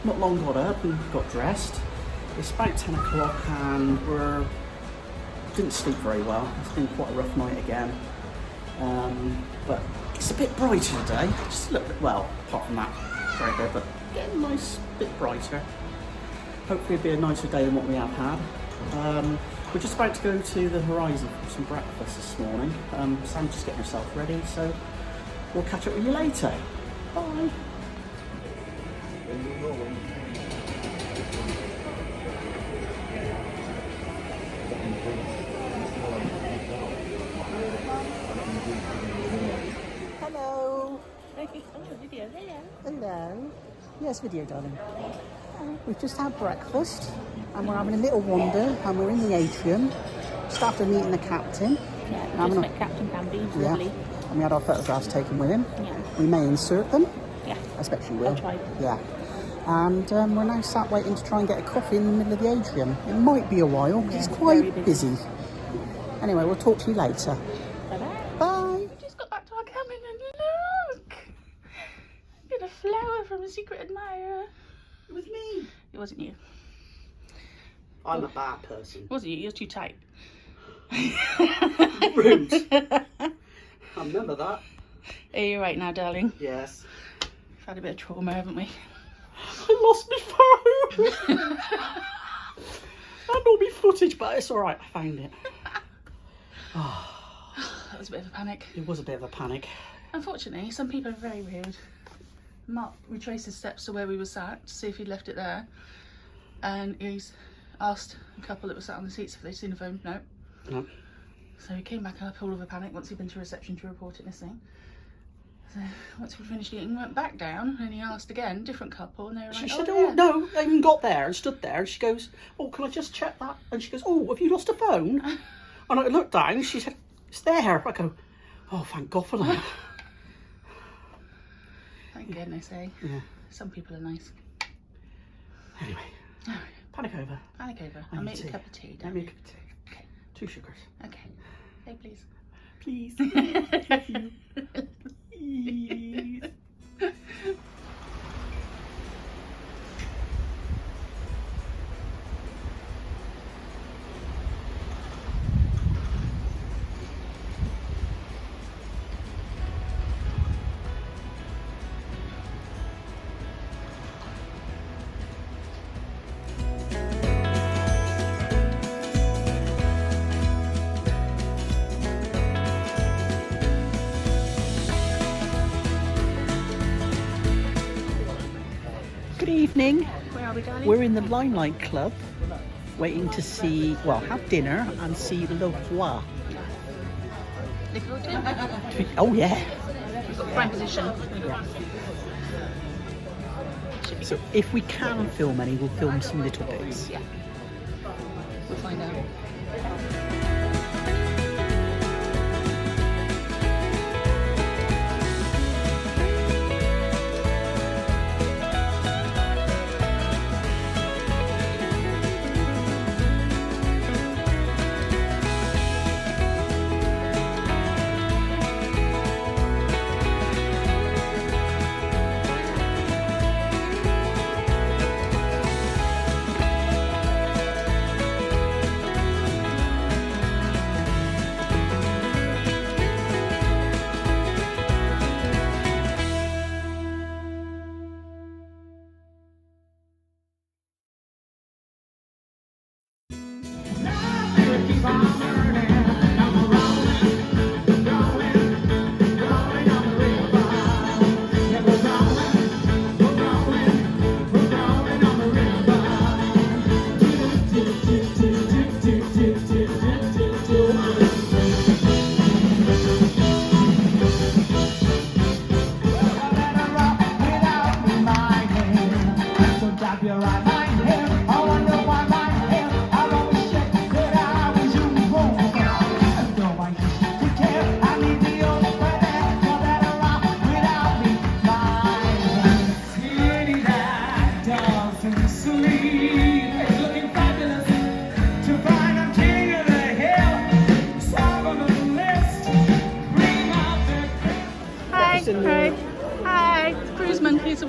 not long got up and got dressed. It's about 10 o'clock and didn't sleep very well. It's been quite a rough night again. But it's a bit brighter today. Just a little bit, well, apart from that, very good, but getting a nice bit brighter. Hopefully it'll be a nicer day than what we have had. We're just about to go to the Horizon for some breakfast this morning. Sam's just getting herself ready, so we'll catch up with you later. Bye. Hello. Video. Hello. Hello. Yes, video, darling. We've just had breakfast and we're having a little wander and we're in the atrium just after meeting the captain. Yeah, just met Captain Bambi, he's lovely. And we had our photographs taken with him. Yeah. We may insert them. Yeah. I expect you will. I'll try. Yeah. And we're now sat waiting to try and get a coffee in the middle of the atrium. It might be a while because it's quite busy. Anyway, we'll talk to you later. Bye-bye. Bye. We just got back to our cabin and look! Get a flower from a secret admirer. It was me. It wasn't you. I'm a bad person. It wasn't you, you're too tight. Rude. I remember that. Are you right now, darling? Yes. We've had a bit of trauma, haven't we? I lost my phone. I had all my footage, but it's alright, I found it. Oh, That was a bit of a panic. it was a bit of a panic. Unfortunately, some people are very rude. Mark retraced his steps to where we were sat to see if he'd left it there. And he's asked a couple that were sat on the seats if they'd seen the phone. No. No. So he came back up, all of a panic, once he'd been to reception to report it missing. So once we finished eating, went back down and he asked again, different couple, and they were like, She said, yeah. no, I even got there and stood there and she goes, oh, can I just check that? And she goes, oh, have you lost a phone? And I looked down and she said, it's there. I go, oh, thank God for that. Thank goodness, eh? Yeah. Some people are nice. Anyway, panic over. Panic over. I I'll need make tea. a cup of tea. Let me a cup of tea. Okay. 2 sugars. Okay. Hey, please. Please. Thank you. Please. Good evening. Where are we, darling? We're in the Limelight Club, waiting to see, well, have dinner and see Le Voix. Looking forward to it? Oh yeah. We've got prime position. So if we can film any, we'll film some little bits. Yeah. We'll find out.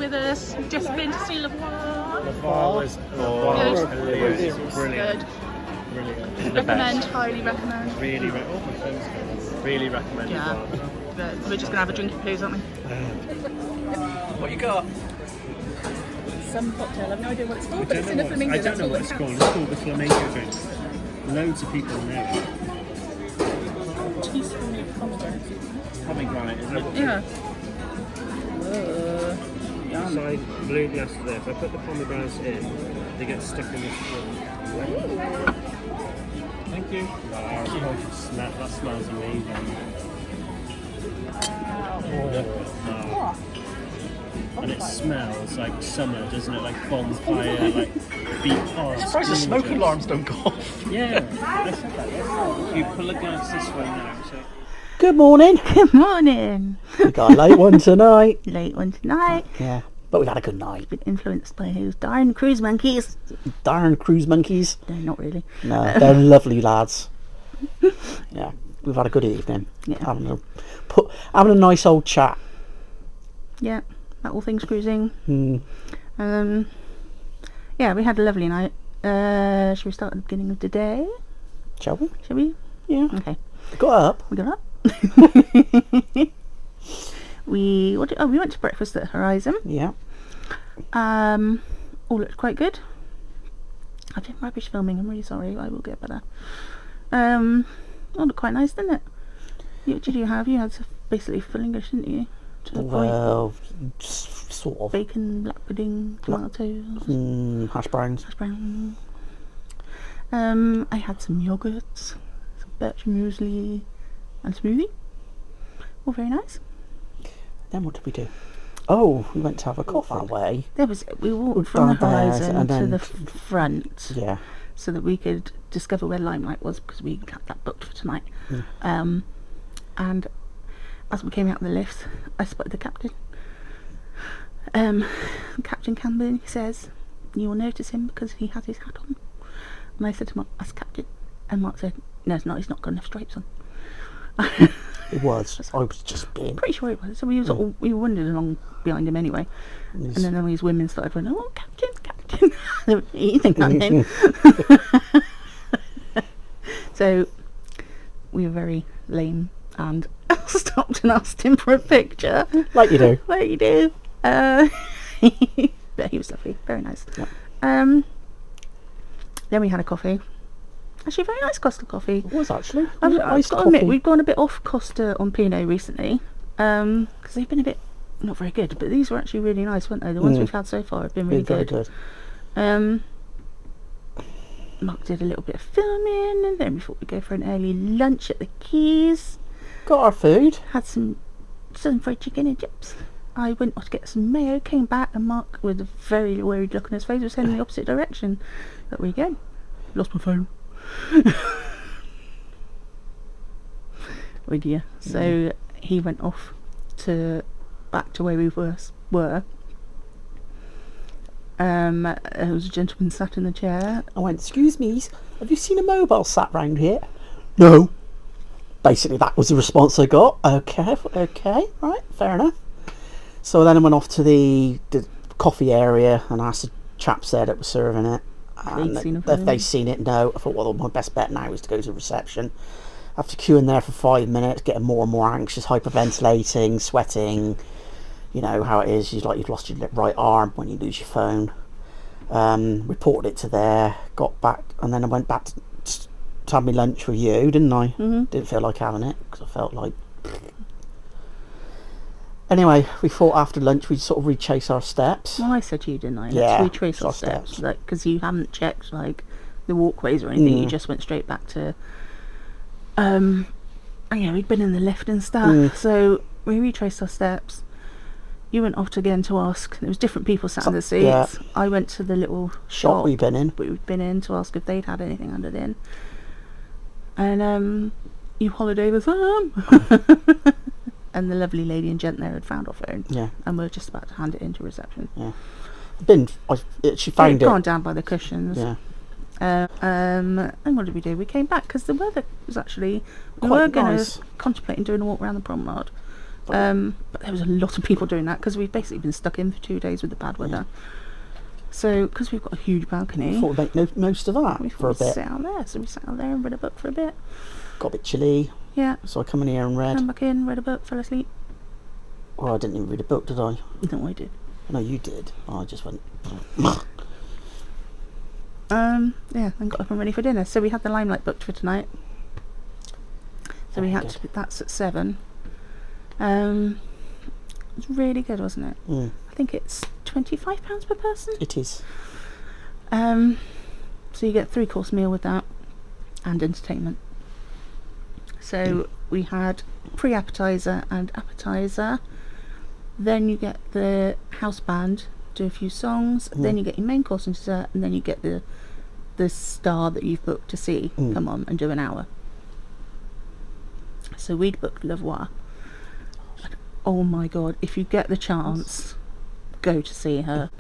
with us. We've just been to see Le Voix. The bar was brilliant. Good. Brilliant. Recommend, highly recommend. Really recommend Yeah. the bar. Good. We're just going to have a drinky please, aren't we? What you got? Some cocktail. I have no idea what it's called, I but it's in a flamingo. I don't know what it's called. It's called the flamenco drink. Loads of people know it. Teaspoon of pomegranate. Pomegranate, isn't it? Yeah. So I blew the yesterday. If I put the pomegranates in, they get stuck in the straw. Thank you. Wow, that smells amazing. Oh. And it smells like summer, doesn't it? Like bonfire, like beach. Oh, I'm surprised the smoke alarms don't go off. Yeah, I said that. You pull a glass this way now. So. Good morning. Good morning. We got a late one tonight. Late one tonight. Yeah, but we've had a good night. Been influenced by those darn cruise monkeys. Darn cruise monkeys. No, not really. No, they're lovely lads. Yeah, we've had a good evening. Yeah. Having a nice old chat. Yeah, about all things cruising. Mm. Yeah, we had a lovely night. Shall we start at the beginning of the day? Shall we? Shall we? Yeah. Okay. Got up. We got up. we went to breakfast at Horizon. Yeah. All looked quite good. I've been rubbish filming. I'm really sorry. I will get better. All looked quite nice, didn't it? What did you have? You had basically full English, didn't you? To the Well, sort of. bacon, black pudding, tomatoes, Hash browns. hash brown. I had some yogurts, some birch muesli, and smoothie. All very nice. Then what did we do? Oh, we went to have a coffee. Way. We walked from the Down there Horizon and to then- the front, Yeah. so that we could discover where Limelight was, because we had that booked for tonight. And as we came out of the lift, I spotted the captain. Captain Campbell, he says, you will notice him because he has his hat on. And I said to Mark, that's Captain. And Mark said, no it's not, he's not got enough stripes on. It was. I was just being. Pretty sure it was. So we were wandering along behind him anyway. And then all these women started going, oh, Captain. You think that name? So we were very lame and stopped and asked him for a picture. Like you do. Like you do. But he was lovely, very nice. Yep. Then we had a coffee. Actually, a very nice Costa coffee. It was actually. I've Iced got to admit, coffee. we've gone a bit off Costa on P&O recently, because they've been a bit not very good. But these were actually really nice, weren't they? The ones we've had so far have been really Very good. good. Mark did a little bit of filming, and then we thought we'd go for an early lunch at the Keys. Got our food. Had some fried chicken and chips. I went off to get some mayo, came back, and Mark, with a very worried look on his face, was heading in the opposite direction. But we go. Lost my phone. Oh dear. So he went off back to where we were. There was a gentleman sat in the chair. I went, excuse me, have you seen a mobile sat round here? No. Basically, that was the response I got. Okay, right, fair enough. So then I went off to the coffee area and asked the chaps there that was serving it. And if they'd seen it, no. I thought, well, my best bet now is to go to reception. After queuing there for 5 minutes, getting more and more anxious, hyperventilating, sweating. You know how it is. You've lost your right arm when you lose your phone. Reported it to there, got back, and then I went back to have my lunch with you, didn't I? Didn't feel like having it because I felt like. Anyway, we thought after lunch we'd sort of retrace our steps. Well, I said to you, didn't I? Yeah, Let's retrace our steps, like, because you haven't checked like the walkways or anything. You just went straight back to. We'd been in the lift and stuff, so we retraced our steps. You went off again to ask. There was different people sat in the seats. Yeah. I went to the little Shop we've been in. To ask if they'd had anything under the inn. And you hollered over some. And the lovely lady and gent there had found our phone. Yeah. And we're just about to hand it into reception. Yeah. She found it. Gone down by the cushions. Yeah. And what did we do? We came back because the weather was actually. We Quite were going nice. to contemplating doing a walk around the promenade, But there was a lot of people doing that because we've basically been stuck in for 2 days with the bad weather. So, because we've got a huge balcony, I thought we'd make most of that we for a thought we'd bit. sit out there. So we sat out there and read a book for a bit. Got a bit chilly, Yeah. so I come in here and read. Come back in, read a book, fell asleep. Well, I didn't even read a book, did I? No, I did. No, you did. I just went. Yeah, and got up and ready for dinner. So we had the Limelight booked for tonight. So we had to. That's at 7. It was really good, wasn't it? Mm, I think it's £25 per person. it is. So you get 3-course meal with that and entertainment. So we had pre-appetizer and appetizer. Then you get the house band, do a few songs. Then you get your main course and dessert, and then you get the star that you've booked to see come on and do an hour. So we'd booked Voix. Oh my god, if you get the chance, go to see her.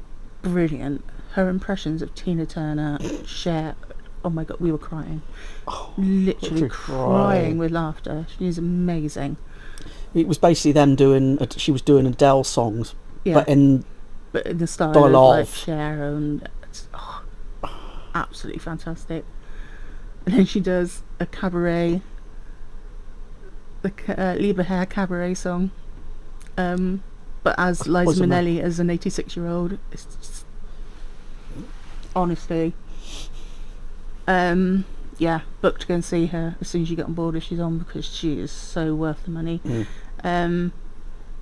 Brilliant. Her impressions of Tina Turner, Cher, oh my god, we were crying. Literally crying with laughter. She's amazing. It was basically them doing. She was doing Adele songs, but in the style style of like of- Cher, and it's absolutely fantastic. And then she does a cabaret, the Lieber Herr cabaret song, but as Liza wasn't that- Minnelli as an 86-year-old. It's just, honestly, yeah, book to go and see her as soon as you get on board if she's on, because she is so worth the money. And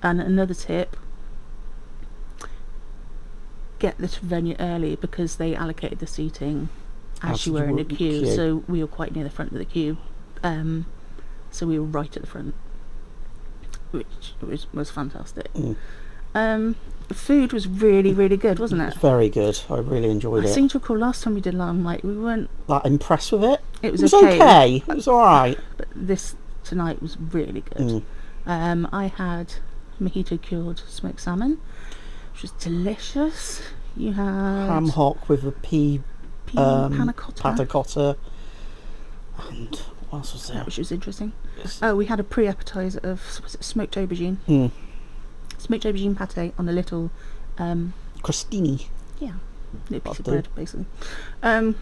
another tip: get the venue early because they allocated the seating as you were in the queue. So we were quite near the front of the queue, so we were right at the front, which was fantastic. Food was really, really good, wasn't it? Very good. I really enjoyed I it. seem to recall last time we did Limelight, we weren't That impressed with it. It was okay. It was all right. but this tonight was really good. I had Mojito cured smoked salmon, which was delicious. You had Ham hock with a pea panna cotta, panna cotta, and what else was there? which was interesting. Oh, we had a pre-appetizer of smoked aubergine. Smoked aubergine pate on a little crostini. little piece of bread, basically. And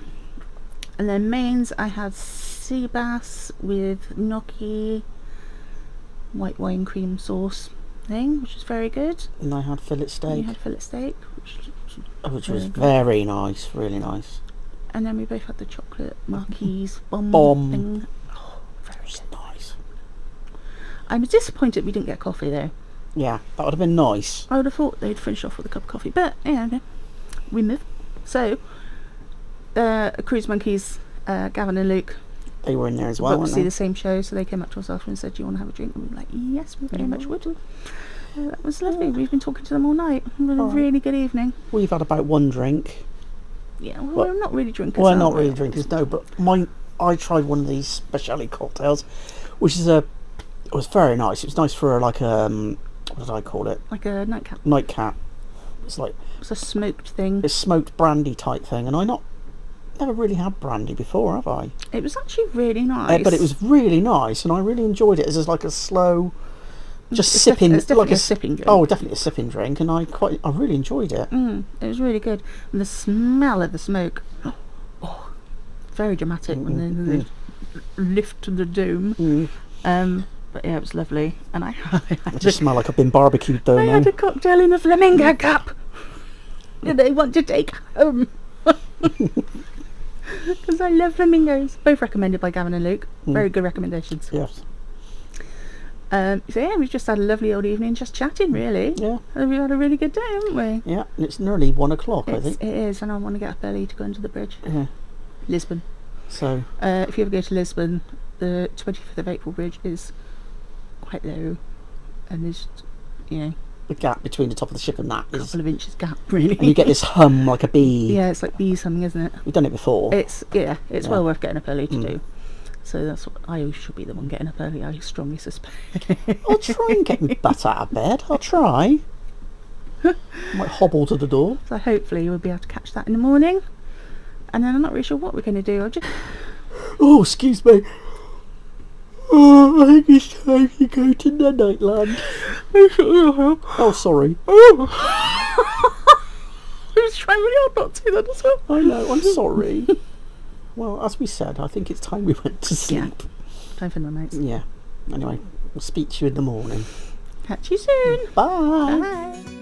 then mains, I had sea bass with gnocchi, white wine cream sauce thing, which was very good. And I had fillet And steak, you had fillet steak, which was good. very nice, really nice. And then we both had the chocolate Marquise Bombe thing. Oh, very good. Nice. I was disappointed we didn't get coffee though. Yeah, that would have been nice. I would have thought they'd finish off with a cup of coffee, but yeah, we move. So, Cruise Monkeys, Gavin and Luke, They were in there as booked well, to weren't see they? the same show, so they came up to us after and said, "Do you want to have a drink?" And we were like, "Yes, we very much would." That was lovely. We've been talking to them all night. We had a really good evening. We've had about one drink. Yeah, well, we're not really drinkers. Well, are not we? really drinkers, no. But I tried one of these specialty cocktails, which is it was very nice. It was nice for like what did I call it? Like a nightcap. Nightcap. It's like It's a smoked thing. a smoked brandy type thing, and never really had brandy before, have I? It was actually really nice. But it was really nice, and I really enjoyed it. As just like a slow, just It's sipping, it's definitely like a sipping drink. Oh, definitely a sipping drink, and I really enjoyed it. It was really good. And the smell of the smoke, very dramatic when they lift to the dome. But yeah, it was lovely. And I I just smell like I've been barbecued though. I now. had a cocktail in a flamingo cup that they want to take home. Because I love flamingos. Both recommended by Gavin and Luke. Very good recommendations. Yes. So yeah, we've just had a lovely old evening just chatting, really. Yeah. And we've had a really good day, haven't we? Yeah. And it's nearly 1 o'clock, I think. It is, and I want to get up early to go into the bridge. Yeah. Lisbon. So. If you ever go to Lisbon, the 25th of April bridge is quite low, and there's, The gap between the top of the ship and that a is, couple of inches gap, really. and you get this hum like a bee. Yeah, it's like bees humming, isn't it? We've done it before. It's well worth getting up early to do. So that's what I should be the one getting up early. I strongly suspect. I'll try and get my butt out of bed. I'll try. Might hobble to the door. So hopefully we'll be able to catch that in the morning. And then I'm not really sure what we're going to do. Oh, excuse me. Oh, I think it's time to go to the Nightland. Oh, sorry. I was trying really hard not to then as well. I know, I'm sorry. Well, as we said, I think it's time we went to sleep. Time for the night. Yeah. Anyway, we'll speak to you in the morning. Catch you soon. Bye. Bye.